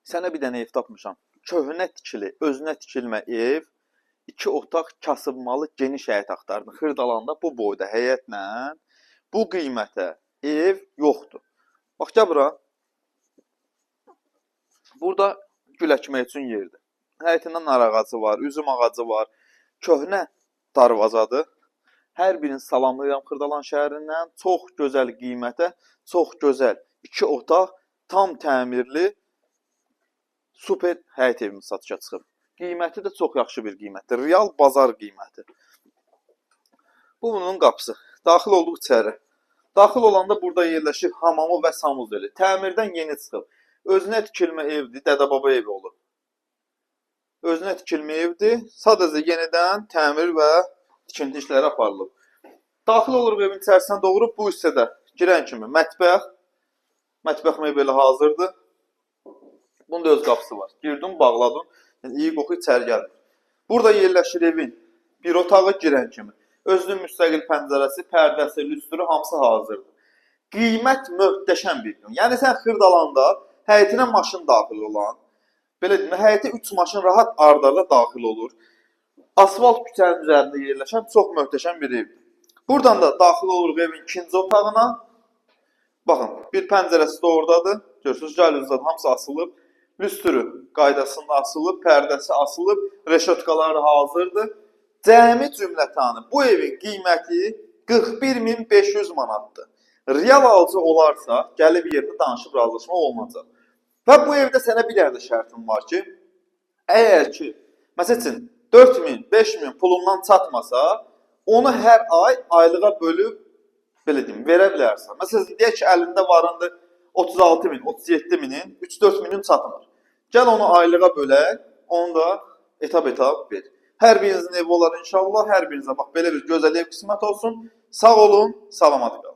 Sənə bir dənə ev tapmışam. Köhnə tikili, özünə tikilmə ev, 2 otaq kasıbmalı geniş həyət axtardın. Xırdalanda bu boyda həyətlə bu qiymətə ev yoxdur. Bax gəl bura. Burada gül əkmək üçün yerdir. Həyətində nar ağacı var, üzüm ağacı var. Köhnə darvazadır. Hər birini salamlayıram Xırdalan şəhərindən. Çox gözəl qiymətə, çox gözəl 2 otaq, tam təmirli super həyət evimiz satışa çıxıb. Qiyməti də çox yaxşı bir qiymətdir. Real bazar qiyməti. Bu bunun qapısı. Daxil olduq içəri. Daxil olanda burada yerləşir hamamı və sanuzeli. Təmirdən yeni çıxıb. Özünə tikilmə evdir, dədə-baba evi olur. Özünə tikilmə evdir. Sadəcə yenidən təmir və tikinti işləri aparılıb. Daxil oluruq evin içərisindən doğru bu hissədə girən kimi mətbəx. Mətbəx mebeli hazırdır. Bunun da öz qapısı var. Girdin, bağladın. Yəni, iyi qoxu içəri gəlmir. Burada yerləşir evin bir otağı girən kimi. Özünün müstəqil pəncərəsi, pərdəsi, lüstrü hamısı hazırdır. Qiymət möhtəşəm bir gün. Yəni sən Xırdalanda həyətinə maşın daxil olan, belə deyim, həyətə 3 maşın rahat ardarda daxil olur. Asfalt küçənin üzərində yerləşən çox möhtəşəm bir evdir. Buradan da daxil oluruq evin ikinci otağına. Baxın, bir pəncərəsi də oradadır. Görürsünüz, gəlüzdən hamısı asılıb. Lüstrü qaydasında asılıb, pərdəsi asılıb, reşotkaları hazırdır. Cəmi cümlətanı bu evin qiyməti 41.500 manatdır. Real alıcı olarsa, gəlib yerdə danışıb razılaşma olmayacaq. Və bu evdə sənə bir dənə şərtim var ki, əgər ki, məsəl üçün 4.000, 5.000 pulundan çatmasa, onu hər ay aylığa bölüb, belə deyim, verə bilərsən. Məsələn, deyək ki, əlində varındır 36.000, 37.000-in, 3-4 milyon çatmır. Gəl onu aylığa bölək, onu da etap-etap ver. Hər birinizin evi olar inşallah, hər birinizə bax, belə bir gözəl ev qismət olsun. Sağ olun, salamat qalın.